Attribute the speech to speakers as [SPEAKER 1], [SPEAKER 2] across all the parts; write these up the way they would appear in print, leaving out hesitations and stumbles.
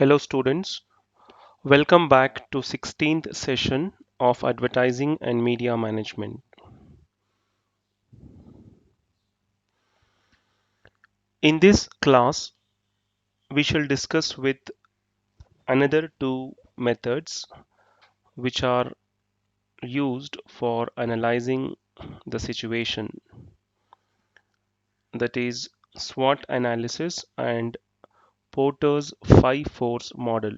[SPEAKER 1] Hello students, welcome back to 16th session of Advertising and Media Management. In this class, we shall discuss with another two methods which are used for analyzing the situation, that is SWOT analysis and Porter's 5 force model.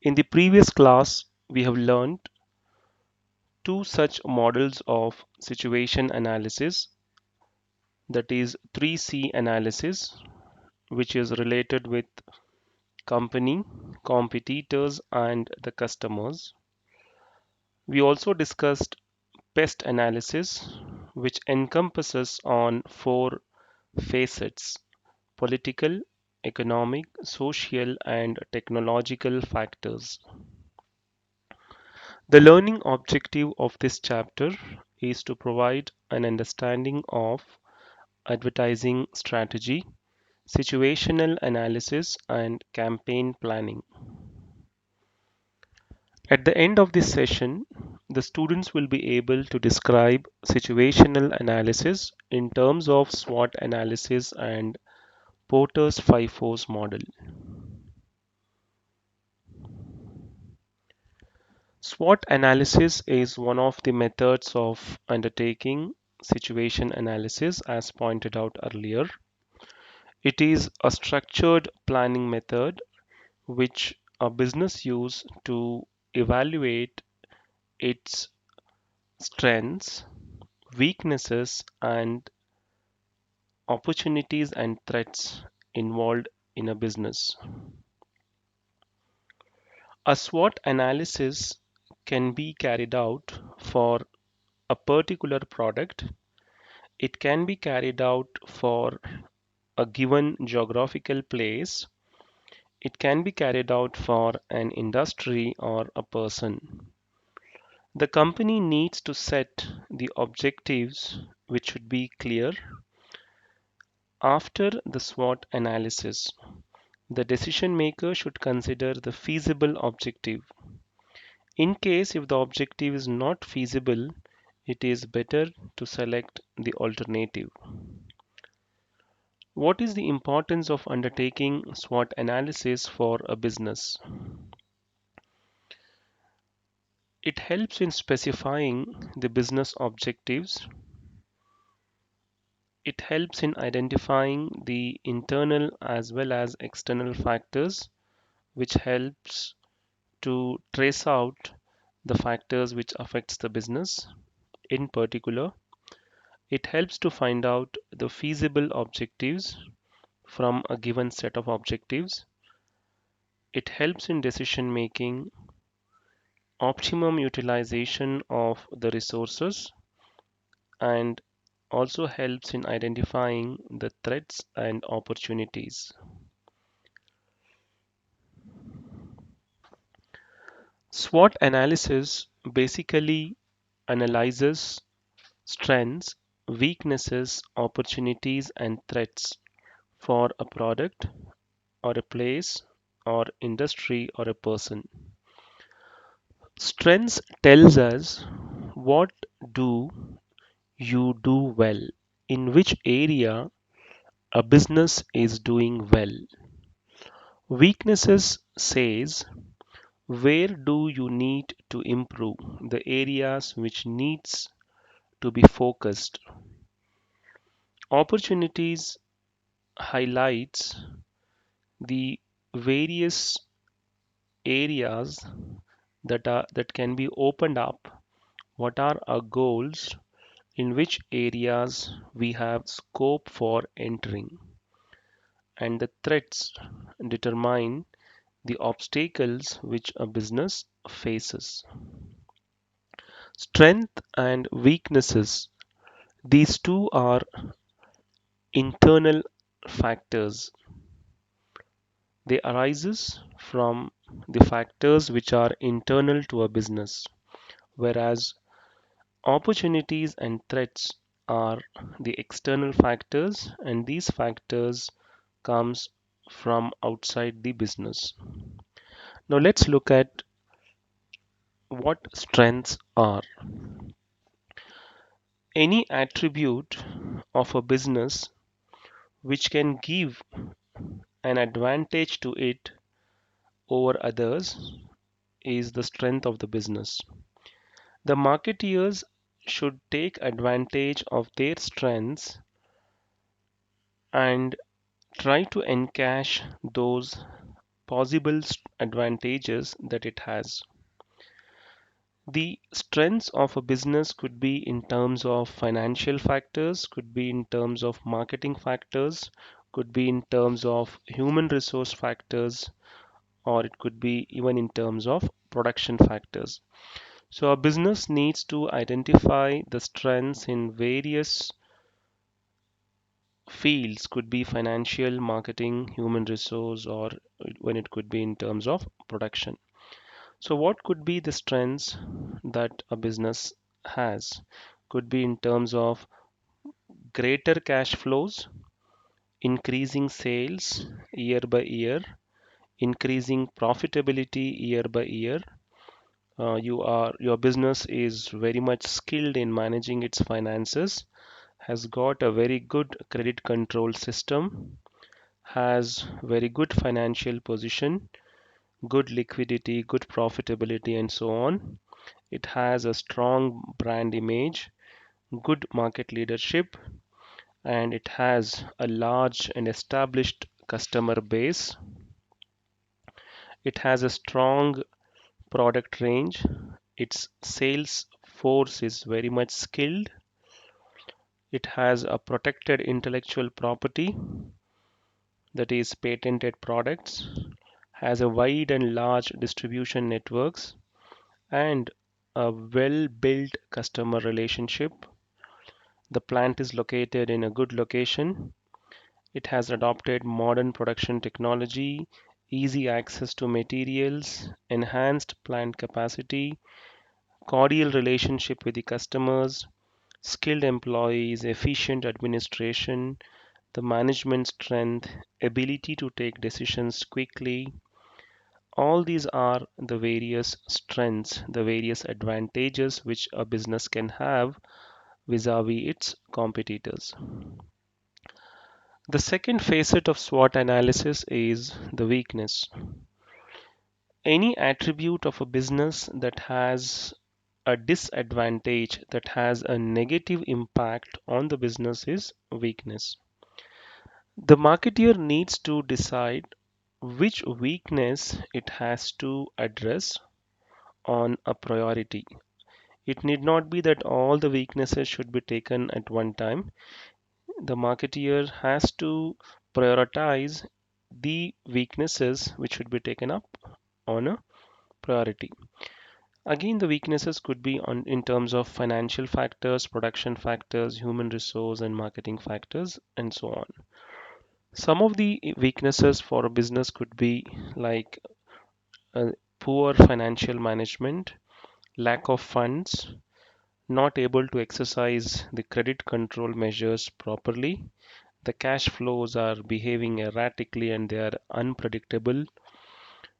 [SPEAKER 1] In the previous class, we have learned two such models of situation analysis, that is 3C analysis, which is related with company, competitors, and the customers. We also discussed pest analysis, which encompasses on four facets: political, economic, social, and technological factors. The learning objective of this chapter is to provide an understanding of advertising strategy, situational analysis, and campaign planning. At the end of this session, the students will be able to describe situational analysis in terms of SWOT analysis and Porter's 5 force model. SWOT analysis is one of the methods of undertaking situation analysis as pointed out earlier. It is a structured planning method which a business use to evaluate its strengths, weaknesses, and opportunities and threats involved in a business. A SWOT analysis can be carried out for a particular product. It can be carried out for a given geographical place. It can be carried out for an industry or a person. The company needs to set the objectives, which should be clear. After the SWOT analysis, the decision maker should consider the feasible objective. In case if the objective is not feasible, it is better to select the alternative. What is the importance of undertaking SWOT analysis for a business? It helps in specifying the business objectives. It helps in identifying the internal as well as external factors, which helps to trace out the factors which affects the business. In particular, it helps to find out the feasible objectives from a given set of objectives. It helps in decision making, optimum utilization of the resources, and also helps in identifying the threats and opportunities. SWOT analysis basically analyzes strengths, weaknesses, opportunities, and threats for a product or a place or industry or a person. Strengths tells us what do you do well, in which area a business is doing well. Weaknesses says where do you need to improve, the areas which needs to be focused. Opportunities highlights the various areas that can be opened up. What are our goals, in which areas we have scope for entering, and the threats determine the obstacles which a business faces. Strength and weaknesses, these two are internal factors. They arises from the factors which are internal to a business, whereas opportunities and threats are the external factors, and these factors comes from outside the business. Now let's look at what strengths are. Any attribute of a business which can give an advantage to it over others is the strength of the business. The marketeers should take advantage of their strengths and try to encash those possible advantages that it has. The strengths of a business could be in terms of financial factors, could be in terms of marketing factors, could be in terms of human resource factors, or it could be even in terms of production factors. So a business needs to identify the strengths in various fields, could be financial, marketing, human resource, or when it could be in terms of production. So what could be the strengths that a business has? Could be in terms of greater cash flows, increasing sales year by year, increasing profitability year by year. Your business is very much skilled in managing its finances, has got a very good credit control system, has very good financial position, good liquidity, good profitability, and so on. It has a strong brand image, good market leadership, and it has a large and established customer base. It has a strong product range. Its sales force is very much skilled. It has a protected intellectual property, that is patented products, has a wide and large distribution networks, and a well-built customer relationship. The plant is located in a good location. It has adopted modern production technology, easy access to materials, enhanced plant capacity, cordial relationship with the customers, skilled employees, efficient administration, the management strength, ability to take decisions quickly. All these are the various strengths, the various advantages which a business can have vis-a-vis its competitors. The second facet of SWOT analysis is the weakness. Any attribute of a business that has a disadvantage, that has a negative impact on the business, is weakness. The marketeer needs to decide which weakness it has to address on a priority. It need not be that all the weaknesses should be taken at one time. The marketeer has to prioritize the weaknesses which should be taken up on a priority. Again, the weaknesses could be in terms of financial factors, production factors, human resource, and marketing factors, and so on. Some of the weaknesses for a business could be like poor financial management, lack of funds, not able to exercise the credit control measures properly. The cash flows are behaving erratically and they are unpredictable.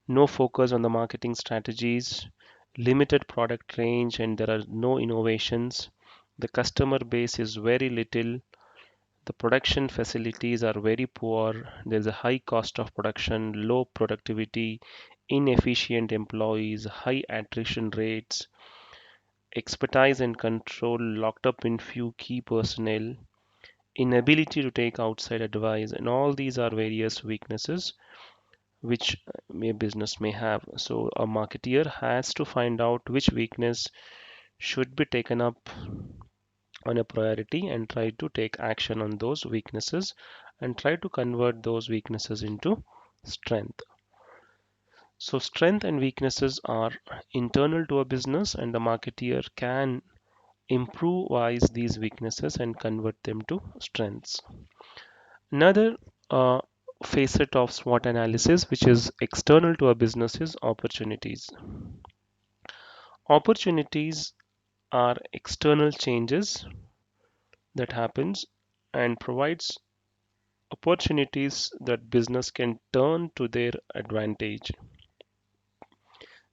[SPEAKER 1] No focus on the marketing strategies, limited product range, and there are no innovations. The customer base is very little. The production facilities are very poor. There's a high cost of production, low productivity, inefficient employees, high attrition rates, expertise and control locked up in few key personnel, inability to take outside advice, and all these are various weaknesses which a business may have. So a marketeer has to find out which weakness should be taken up on a priority and try to take action on those weaknesses and try to convert those weaknesses into strength. So strength and weaknesses are internal to a business, and the marketeer can improvise these weaknesses and convert them to strengths. Another facet of SWOT analysis, which is external to a business, is opportunities. Opportunities are external changes that happens and provides opportunities that business can turn to their advantage.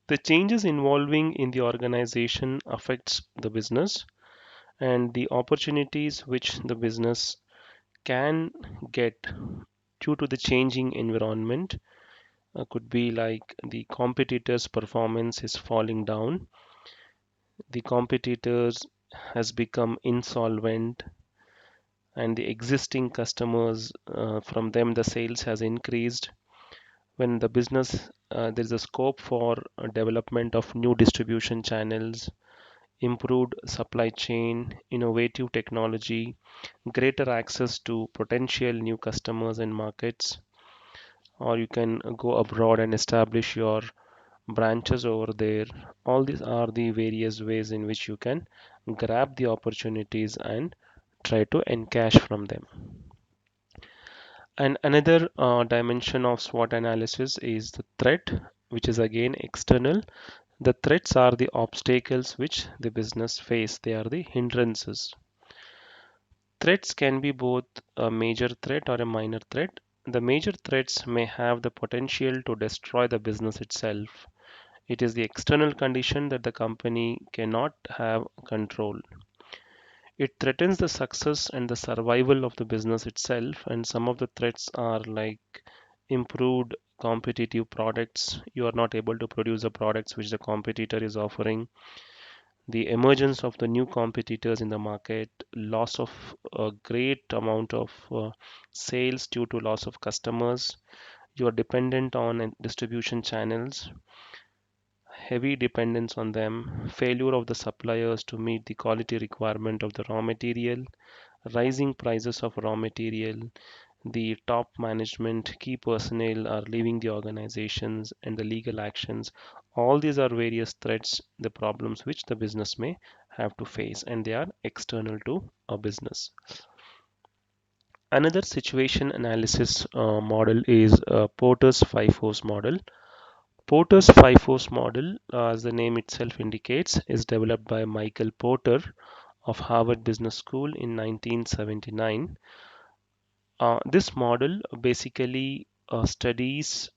[SPEAKER 1] The changes involving in the organization affects the business, and the opportunities which the business can get due to the changing environment could be like the competitors performance is falling down, the competitors has become insolvent, and the existing customers from them the sales has increased. When the business there is a scope for development of new distribution channels, improved supply chain, innovative technology, greater access to potential new customers and markets, or you can go abroad and establish your branches over there. All these are the various ways in which you can grab the opportunities and try to encash from them. And another dimension of SWOT analysis is the threat, which is again external. The threats are the obstacles which the business face, they are the hindrances. Threats can be both a major threat or a minor threat. The major threats may have the potential to destroy the business itself. It is the external condition that the company cannot have control. It threatens the success and the survival of the business itself, and some of the threats are like improved competitive products. You are not able to produce the products which the competitor is offering, the emergence of the new competitors in the market, loss of a great amount of sales due to loss of customers. You are dependent on distribution channels, heavy dependence on them, failure of the suppliers to meet the quality requirement of the raw material, rising prices of raw material, the top management, key personnel are leaving the organizations, and the legal actions. All these are various threats, the problems which the business may have to face, and they are external to a business. Another situation analysis model is Porter's five force model. Porter's five force model, as the name itself indicates, is developed by Michael Porter of Harvard Business School in 1979. This model basically studies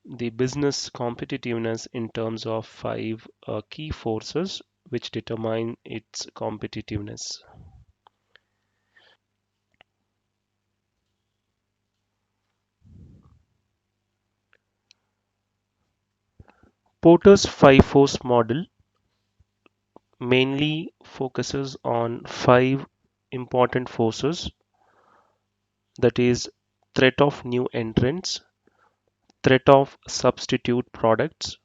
[SPEAKER 1] the business competitiveness in terms of five key forces which determine its competitiveness. Porter's five force model mainly focuses on five important forces, that is, threat of new entrants, threat of substitute products,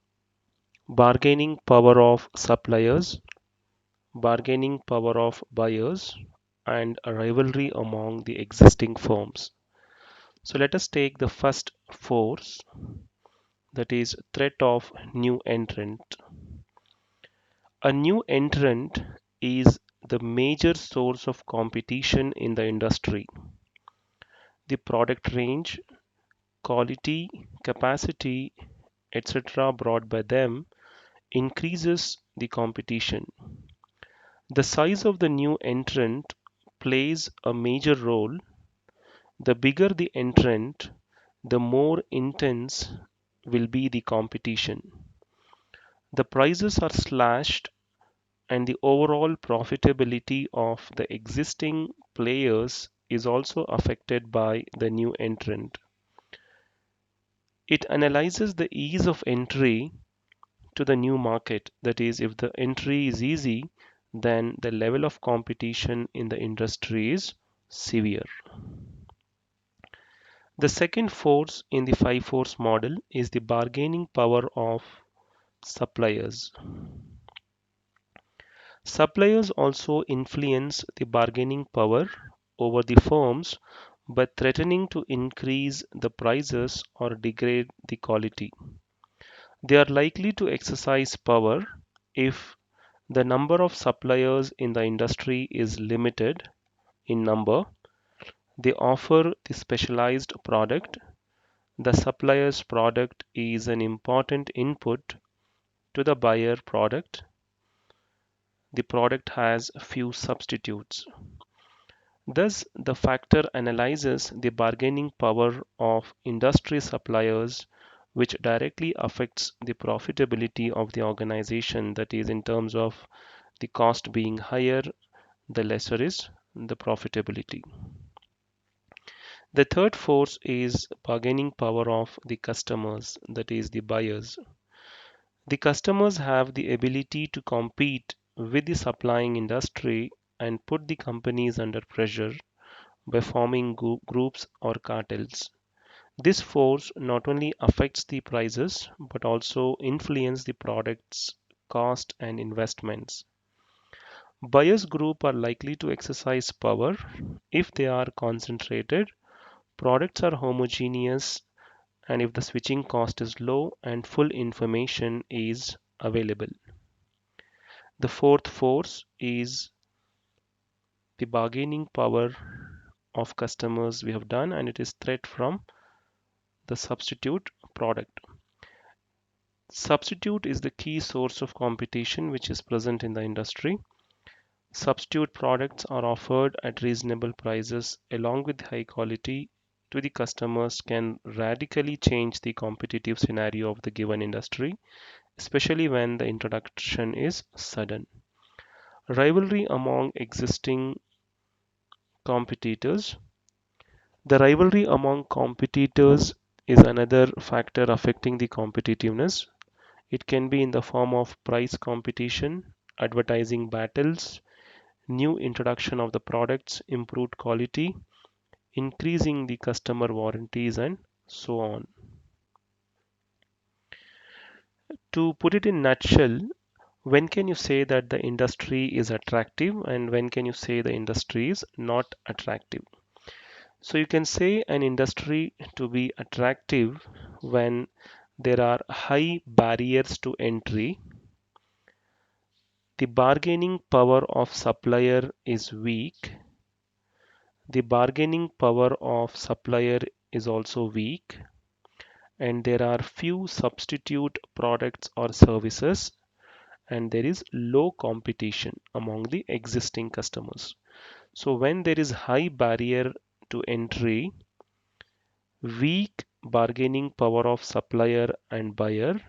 [SPEAKER 1] bargaining power of suppliers, bargaining power of buyers, and a rivalry among the existing firms. So let us take the first force, that is threat of new entrant. A new entrant is the major source of competition in the industry. The product range, quality, capacity, etc. brought by them increases the competition. The size of the new entrant plays a major role. The bigger the entrant, the more intense will be the competition. The prices are slashed, and the overall profitability of the existing players is also affected by the new entrant. It analyzes the ease of entry to the new market. That is, if the entry is easy, then the level of competition in the industry is severe. The second force in the five force model is the bargaining power of suppliers. Suppliers also influence the bargaining power over the firms by threatening to increase the prices or degrade the quality. They are likely to exercise power if the number of suppliers in the industry is limited in number. They offer the specialized product. The supplier's product is an important input to the buyer product. The product has few substitutes. Thus, the factor analyzes the bargaining power of industry suppliers, which directly affects the profitability of the organization, that is, in terms of the cost being higher, the lesser is the profitability. The third force is bargaining power of the customers, that is, the buyers. The customers have the ability to compete with the supplying industry and put the companies under pressure by forming groups or cartels. This force not only affects the prices but also influence the product's cost and investments. Buyers group are likely to exercise power if they are concentrated, products are homogeneous, and if the switching cost is low and full information is available. The fourth force is the bargaining power of customers we have done, and it is threat from the substitute product. Substitute is the key source of competition which is present in the industry. Substitute products are offered at reasonable prices along with high quality to the customers can radically change the competitive scenario of the given industry, especially when the introduction is sudden. Rivalry among existing competitors. The rivalry among competitors is another factor affecting the competitiveness. It can be in the form of price competition, advertising battles, new introduction of the products, improved quality, increasing the customer warranties, and so on. To put it in a nutshell, when can you say that the industry is attractive and when can you say the industry is not attractive? So you can say an industry to be attractive when there are high barriers to entry, the bargaining power of supplier is weak, the bargaining power of supplier is also weak, and there are few substitute products or services, and there is low competition among the existing customers. So when there is high barrier to entry, weak bargaining power of supplier and buyer,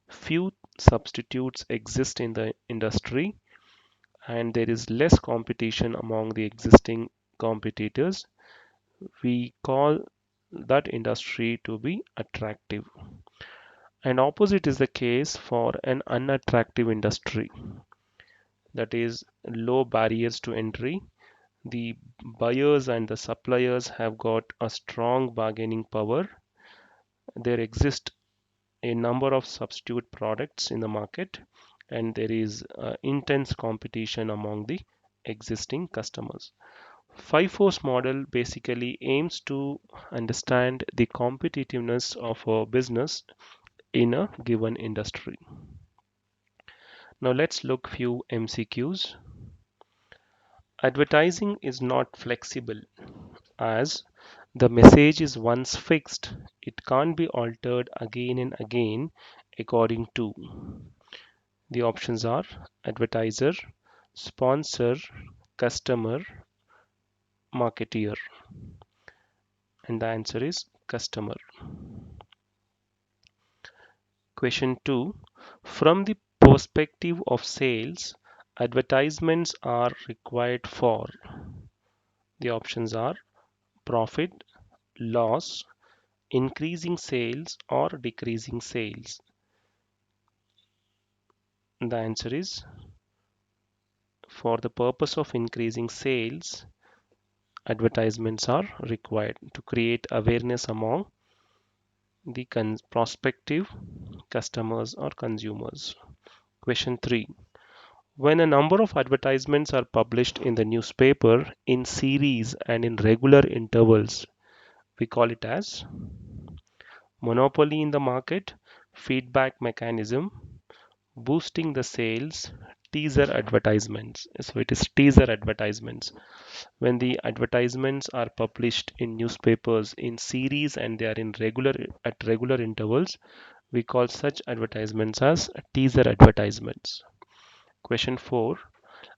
[SPEAKER 1] few substitutes exist in the industry, and there is less competition among the existing competitors, we call that industry to be attractive. And opposite is the case for an unattractive industry, that is low barriers to entry. The buyers and the suppliers have got a strong bargaining power. There exist a number of substitute products in the market, and there is intense competition among the existing customers. Five force model basically aims to understand the competitiveness of a business in a given industry. Now let's look few MCQs. Advertising is not flexible as the message is once fixed. It can't be altered again and again according to. The options are advertiser, sponsor, customer, marketeer, and the answer is customer. Question 2. From the perspective of sales, advertisements are required for. The options are profit, loss, increasing sales, or decreasing sales. The answer is for the purpose of increasing sales, advertisements are required to create awareness among the prospective customers or consumers. Question 3. When a number of advertisements are published in the newspaper in series and in regular intervals, we call it as monopoly in the market, feedback mechanism, boosting the sales, teaser advertisements. So it is teaser advertisements. When the advertisements are published in newspapers in series and they are in regular intervals, we call such advertisements as teaser advertisements. Question 4.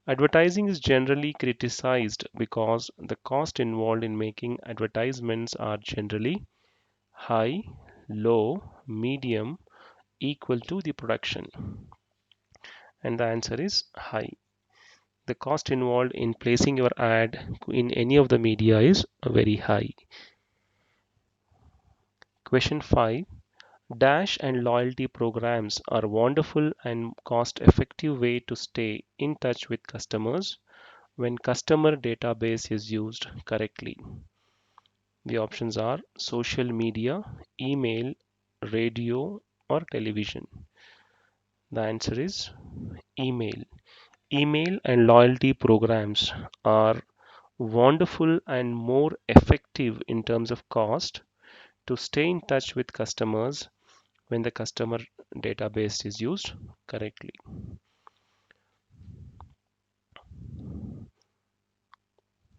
[SPEAKER 1] Advertising is generally criticized because the cost involved in making advertisements are generally high, low, medium, equal to the production. And the answer is high. The cost involved in placing your ad in any of the media is very high. Question 5. Dash and loyalty programs are a wonderful and cost effective way to stay in touch with customers when customer database is used correctly. The options are social media, email, radio, or television. The answer is email. Email and loyalty programs are wonderful and more effective in terms of cost to stay in touch with customers when the customer database is used correctly.